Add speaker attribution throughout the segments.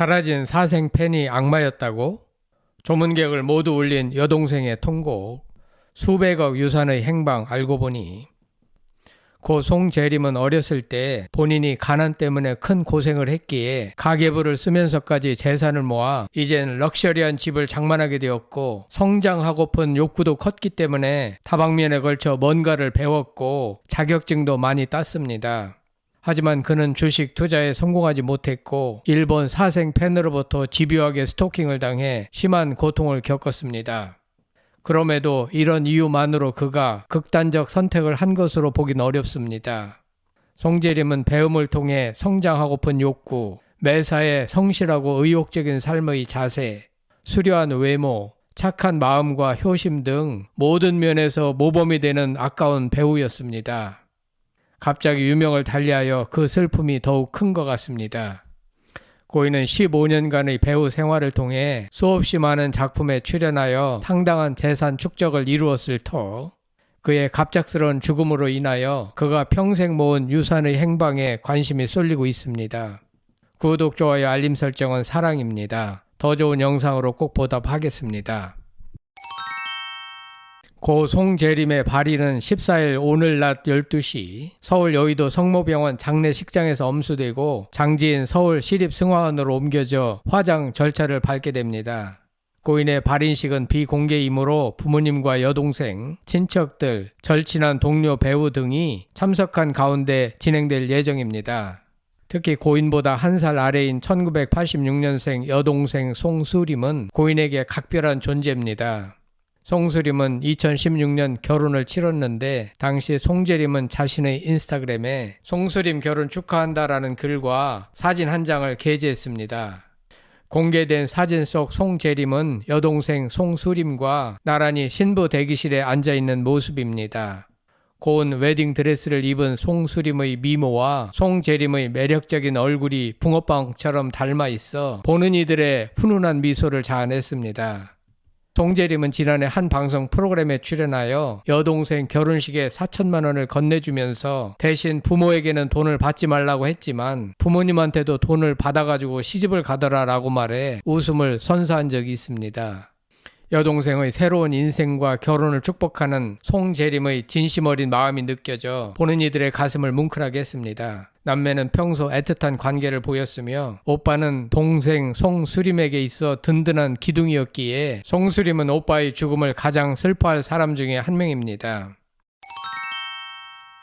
Speaker 1: 사라진 사생 팬이 악마였다고? 조문객을 모두 울린 여동생의 통곡, 수백억 유산의 행방 알고 보니 고 송재림은 어렸을 때 본인이 가난 때문에 큰 고생을 했기에 가계부를 쓰면서까지 재산을 모아 이젠 럭셔리한 집을 장만하게 되었고, 성장하고픈 욕구도 컸기 때문에 다방면에 걸쳐 뭔가를 배웠고 자격증도 많이 땄습니다. 하지만 그는 주식 투자에 성공하지 못했고 일본 사생 팬으로부터 집요하게 스토킹을 당해 심한 고통을 겪었습니다. 그럼에도 이런 이유만으로 그가 극단적 선택을 한 것으로 보긴 어렵습니다. 송재림은 배움을 통해 성장하고픈 욕구, 매사에 성실하고 의욕적인 삶의 자세, 수려한 외모, 착한 마음과 효심 등 모든 면에서 모범이 되는 아까운 배우였습니다. 갑자기 유명을 달리하여 그 슬픔이 더욱 큰 것 같습니다. 고인은 15년간의 배우 생활을 통해 수없이 많은 작품에 출연하여 상당한 재산 축적을 이루었을 터, 그의 갑작스러운 죽음으로 인하여 그가 평생 모은 유산의 행방에 관심이 쏠리고 있습니다. 구독, 좋아요, 알림 설정은 사랑입니다. 더 좋은 영상으로 꼭 보답하겠습니다. 고 송재림의 발인은 14일 오늘 낮 12시 서울 여의도 성모병원 장례식장에서 엄수되고 장지인 서울시립승하원으로 옮겨져 화장 절차를 밟게 됩니다. 고인의 발인식은 비공개이므로 부모님과 여동생, 친척들, 절친한 동료 배우 등이 참석한 가운데 진행될 예정입니다. 특히 고인보다 한 살 아래인 1986년생 여동생 송수림은 고인에게 각별한 존재입니다. 송수림은 2016년 결혼을 치렀는데 당시 송재림은 자신의 인스타그램에 송수림 결혼 축하한다라는 글과 사진 한 장을 게재했습니다. 공개된 사진 속 송재림은 여동생 송수림과 나란히 신부 대기실에 앉아있는 모습입니다. 고운 웨딩 드레스를 입은 송수림의 미모와 송재림의 매력적인 얼굴이 붕어빵처럼 닮아 있어 보는 이들의 훈훈한 미소를 자아냈습니다. 송재림은 지난해 한 방송 프로그램에 출연하여 여동생 결혼식에 4천만 원을 건네주면서 대신 부모에게는 돈을 받지 말라고 했지만 부모님한테도 돈을 받아가지고 시집을 가더라라고 말해 웃음을 선사한 적이 있습니다. 여동생의 새로운 인생과 결혼을 축복하는 송재림의 진심 어린 마음이 느껴져 보는 이들의 가슴을 뭉클하게 했습니다. 남매는 평소 애틋한 관계를 보였으며 오빠는 동생 송수림에게 있어 든든한 기둥이었기에 송수림은 오빠의 죽음을 가장 슬퍼할 사람 중에 한 명입니다.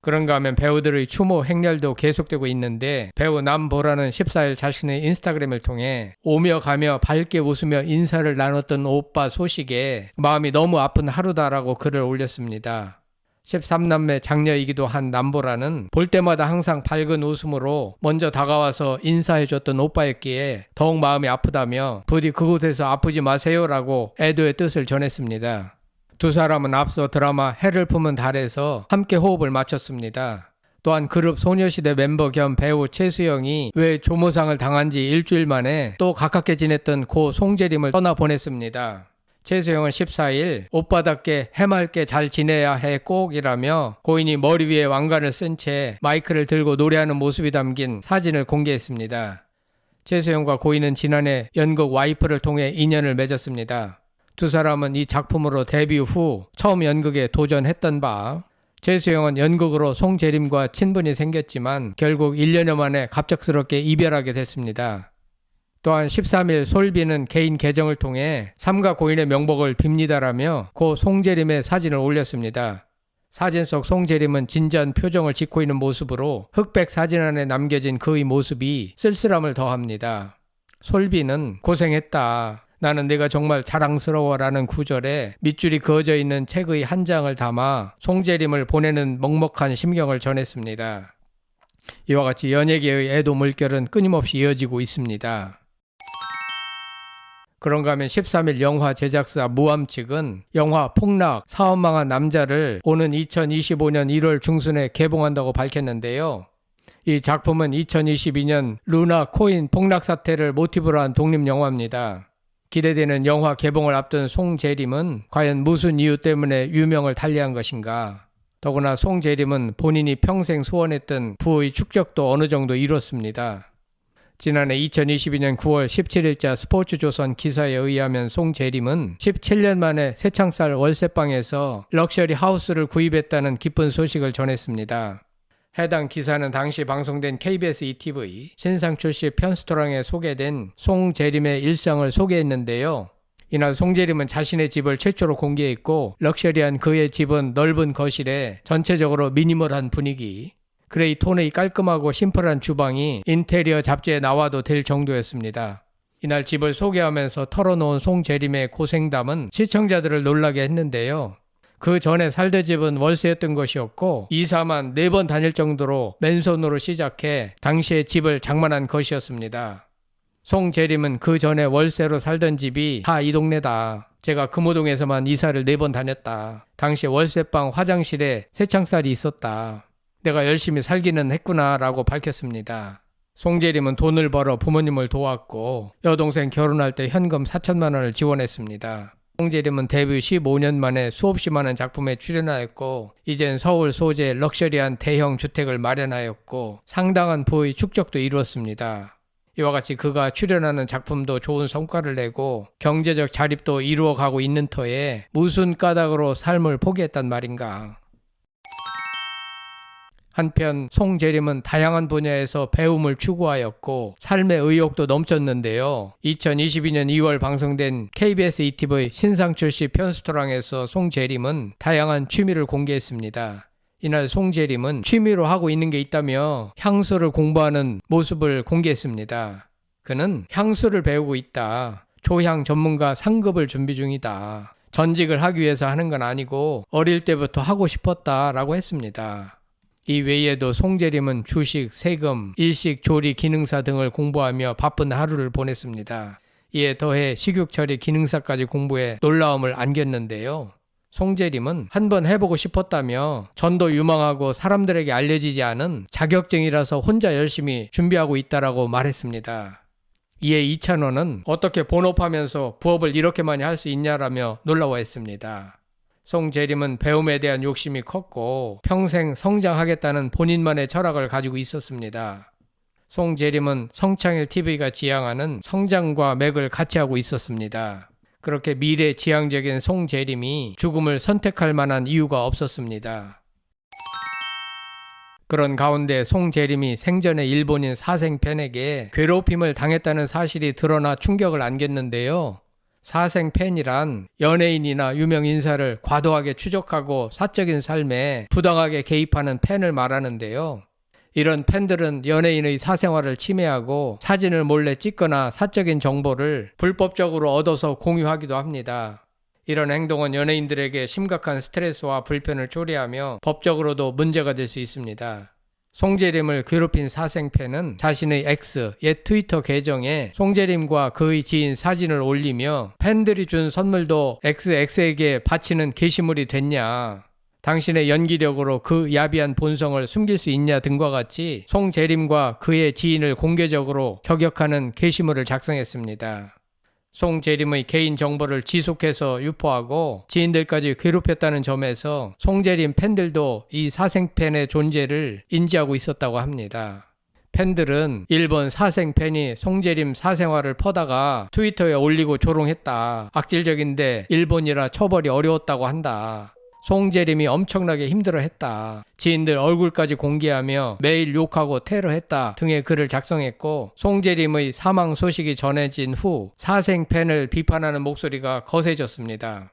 Speaker 1: 그런가 하면 배우들의 추모 행렬도 계속되고 있는데 배우 남보라는 14일 자신의 인스타그램을 통해 오며 가며 밝게 웃으며 인사를 나눴던 오빠 소식에 마음이 너무 아픈 하루다라고 글을 올렸습니다. 13남매 장녀이기도 한 남보라는 볼 때마다 항상 밝은 웃음으로 먼저 다가와서 인사해줬던 오빠였기에 더욱 마음이 아프다며 부디 그곳에서 아프지 마세요라고 애도의 뜻을 전했습니다. 두 사람은 앞서 드라마 해를 품은 달에서 함께 호흡을 맞췄습니다. 또한 그룹 소녀시대 멤버 겸 배우 최수영이 왜 조모상을 당한 지 일주일 만에 또 가깝게 지냈던 고 송재림을 떠나보냈습니다. 최수영은 14일 오빠답게 해맑게 잘 지내야 해 꼭이라며 고인이 머리 위에 왕관을 쓴 채 마이크를 들고 노래하는 모습이 담긴 사진을 공개했습니다. 최수영과 고인은 지난해 연극 와이프를 통해 인연을 맺었습니다. 두 사람은 이 작품으로 데뷔 후 처음 연극에 도전했던 바, 최수영은 연극으로 송재림과 친분이 생겼지만 결국 1년여 만에 갑작스럽게 이별하게 됐습니다. 또한 13일 솔비는 개인 계정을 통해 삼가 고인의 명복을 빕니다라며 고 송재림의 사진을 올렸습니다. 사진 속 송재림은 진지한 표정을 짓고 있는 모습으로 흑백 사진 안에 남겨진 그의 모습이 쓸쓸함을 더합니다. 솔비는 고생했다. 나는 내가 정말 자랑스러워라는 구절에 밑줄이 그어져 있는 책의 한 장을 담아 송재림을 보내는 먹먹한 심경을 전했습니다. 이와 같이 연예계의 애도 물결은 끊임없이 이어지고 있습니다. 그런가 하면 13일 영화 제작사 무암 측은 영화 폭락, 사업망한 남자를 오는 2025년 1월 중순에 개봉한다고 밝혔는데요. 이 작품은 2022년 루나 코인 폭락 사태를 모티브로 한 독립영화입니다. 기대되는 영화 개봉을 앞둔 송재림은 과연 무슨 이유 때문에 유명을 달리한 것인가? 더구나 송재림은 본인이 평생 소원했던 부의 축적도 어느 정도 이뤘습니다. 지난해 2022년 9월 17일자 스포츠조선 기사에 의하면 송재림은 17년 만에 새창살 월세방에서 럭셔리 하우스를 구입했다는 기쁜 소식을 전했습니다. 해당 기사는 당시 방송된 KBS ETV 신상 출시 편스토랑에 소개된 송재림의 일상을 소개했는데요. 이날 송재림은 자신의 집을 최초로 공개했고 럭셔리한 그의 집은 넓은 거실에 전체적으로 미니멀한 분위기, 그레이 톤의 깔끔하고 심플한 주방이 인테리어 잡지에 나와도 될 정도였습니다. 이날 집을 소개하면서 털어놓은 송재림의 고생담은 시청자들을 놀라게 했는데요. 그 전에 살던 집은 월세였던 것이었고 이사만 4번 다닐 정도로 맨손으로 시작해 당시에 집을 장만한 것이었습니다. 송재림은 그 전에 월세로 살던 집이 다 이 동네다. 제가 금호동에서만 이사를 4번 다녔다. 당시에 월세방 화장실에 새창살이 있었다. 내가 열심히 살기는 했구나 라고 밝혔습니다. 송재림은 돈을 벌어 부모님을 도왔고 여동생 결혼할 때 현금 4천만 원을 지원했습니다. 송재림은 데뷔 15년 만에 수없이 많은 작품에 출연하였고 이젠 서울 소재 럭셔리한 대형 주택을 마련하였고 상당한 부의 축적도 이루었습니다. 이와 같이 그가 출연하는 작품도 좋은 성과를 내고 경제적 자립도 이루어가고 있는 터에 무슨 까닭으로 삶을 포기했단 말인가. 한편 송재림은 다양한 분야에서 배움을 추구하였고 삶의 의욕도 넘쳤는데요. 2022년 2월 방송된 KBS ETV 신상 출시 편스토랑에서 송재림은 다양한 취미를 공개했습니다. 이날 송재림은 취미로 하고 있는 게 있다며 향수를 공부하는 모습을 공개했습니다. 그는 향수를 배우고 있다. 조향 전문가 상급을 준비 중이다. 전직을 하기 위해서 하는 건 아니고 어릴 때부터 하고 싶었다라고 했습니다. 이 외에도 송재림은 주식, 세금, 일식, 조리, 기능사 등을 공부하며 바쁜 하루를 보냈습니다. 이에 더해 식육처리 기능사까지 공부해 놀라움을 안겼는데요. 송재림은 한번 해보고 싶었다며 전도 유망하고 사람들에게 알려지지 않은 자격증이라서 혼자 열심히 준비하고 있다라고 말했습니다. 이에 이찬원은 어떻게 본업하면서 부업을 이렇게 많이 할 수 있냐라며 놀라워했습니다. 송재림은 배움에 대한 욕심이 컸고 평생 성장하겠다는 본인만의 철학을 가지고 있었습니다. 송재림은 성창일TV가 지향하는 성장과 맥을 같이 하고 있었습니다. 그렇게 미래지향적인 송재림이 죽음을 선택할 만한 이유가 없었습니다. 그런 가운데 송재림이 생전에 일본인 사생팬에게 괴롭힘을 당했다는 사실이 드러나 충격을 안겼는데요. 사생팬이란 연예인이나 유명 인사를 과도하게 추적하고 사적인 삶에 부당하게 개입하는 팬을 말하는데요. 이런 팬들은 연예인의 사생활을 침해하고 사진을 몰래 찍거나 사적인 정보를 불법적으로 얻어서 공유하기도 합니다. 이런 행동은 연예인들에게 심각한 스트레스와 불편을 초래하며 법적으로도 문제가 될 수 있습니다. 송재림을 괴롭힌 사생팬은 자신의 X, 옛 트위터 계정에 송재림과 그의 지인 사진을 올리며 팬들이 준 선물도 XX에게 바치는 게시물이 됐냐, 당신의 연기력으로 그 야비한 본성을 숨길 수 있냐 등과 같이 송재림과 그의 지인을 공개적으로 저격하는 게시물을 작성했습니다. 송재림의 개인 정보를 지속해서 유포하고 지인들까지 괴롭혔다는 점에서 송재림 팬들도 이 사생팬의 존재를 인지하고 있었다고 합니다. 팬들은 일본 사생팬이 송재림 사생활을 퍼다가 트위터에 올리고 조롱했다. 악질적인데 일본이라 처벌이 어려웠다고 한다. 송재림이 엄청나게 힘들어했다. 지인들 얼굴까지 공개하며 매일 욕하고 테러했다 등의 글을 작성했고, 송재림의 사망 소식이 전해진 후 사생팬을 비판하는 목소리가 거세졌습니다.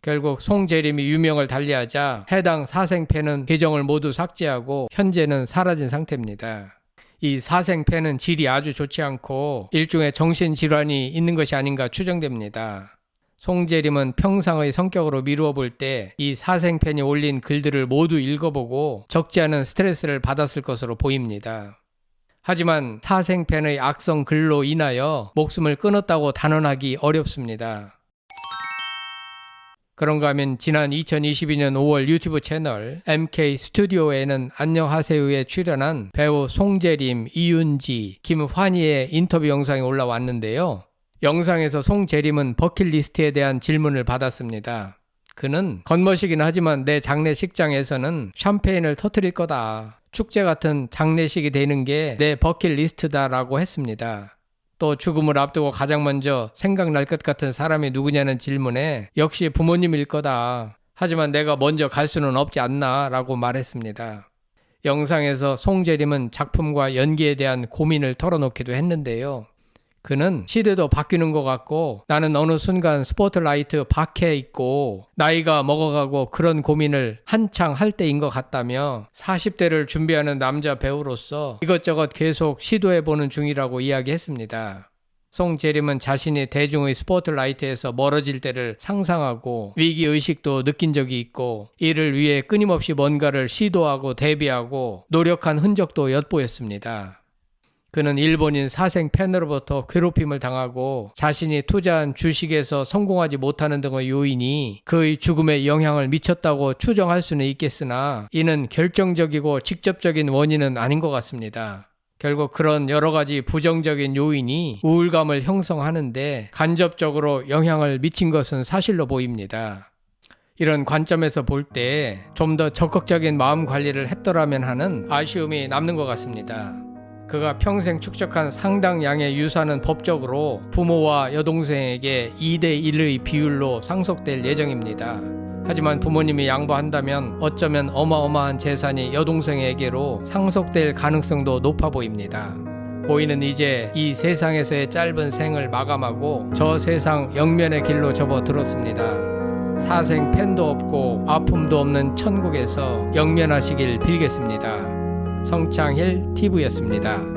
Speaker 1: 결국 송재림이 유명을 달리하자 해당 사생팬은 계정을 모두 삭제하고 현재는 사라진 상태입니다. 이 사생팬은 질이 아주 좋지 않고 일종의 정신질환이 있는 것이 아닌가 추정됩니다. 송재림은 평상의 성격으로 미루어 볼 때 이 사생팬이 올린 글들을 모두 읽어보고 적지 않은 스트레스를 받았을 것으로 보입니다. 하지만 사생팬의 악성 글로 인하여 목숨을 끊었다고 단언하기 어렵습니다. 그런가 하면 지난 2022년 5월 유튜브 채널 MK 스튜디오에는 안녕하세요에 출연한 배우 송재림, 이윤지, 김환희의 인터뷰 영상이 올라왔는데요. 영상에서 송재림은 버킷리스트에 대한 질문을 받았습니다. 그는 겉멋이긴 하지만 내 장례식장에서는 샴페인을 터뜨릴 거다. 축제 같은 장례식이 되는 게 내 버킷리스트다라고 했습니다. 또 죽음을 앞두고 가장 먼저 생각날 것 같은 사람이 누구냐는 질문에 역시 부모님일 거다. 하지만 내가 먼저 갈 수는 없지 않나 라고 말했습니다. 영상에서 송재림은 작품과 연기에 대한 고민을 털어놓기도 했는데요. 그는 시대도 바뀌는 것 같고 나는 어느 순간 스포트라이트 밖에 있고 나이가 먹어가고 그런 고민을 한창 할 때인 것 같다며 40대를 준비하는 남자 배우로서 이것저것 계속 시도해보는 중이라고 이야기했습니다. 송재림은 자신이 대중의 스포트라이트에서 멀어질 때를 상상하고 위기의식도 느낀 적이 있고 이를 위해 끊임없이 뭔가를 시도하고 대비하고 노력한 흔적도 엿보였습니다. 그는 일본인 사생 팬으로부터 괴롭힘을 당하고 자신이 투자한 주식에서 성공하지 못하는 등의 요인이 그의 죽음에 영향을 미쳤다고 추정할 수는 있겠으나 이는 결정적이고 직접적인 원인은 아닌 것 같습니다. 결국 그런 여러 가지 부정적인 요인이 우울감을 형성하는데 간접적으로 영향을 미친 것은 사실로 보입니다. 이런 관점에서 볼 때 좀 더 적극적인 마음 관리를 했더라면 하는 아쉬움이 남는 것 같습니다. 그가 평생 축적한 상당량의 유산은 법적으로 부모와 여동생에게 2대1의 비율로 상속될 예정입니다. 하지만 부모님이 양보한다면 어쩌면 어마어마한 재산이 여동생에게로 상속될 가능성도 높아 보입니다. 고인은 이제 이 세상에서의 짧은 생을 마감하고 저 세상 영면의 길로 접어들었습니다. 사생 팬도 없고 아픔도 없는 천국에서 영면하시길 빌겠습니다. 성창힐 TV였습니다.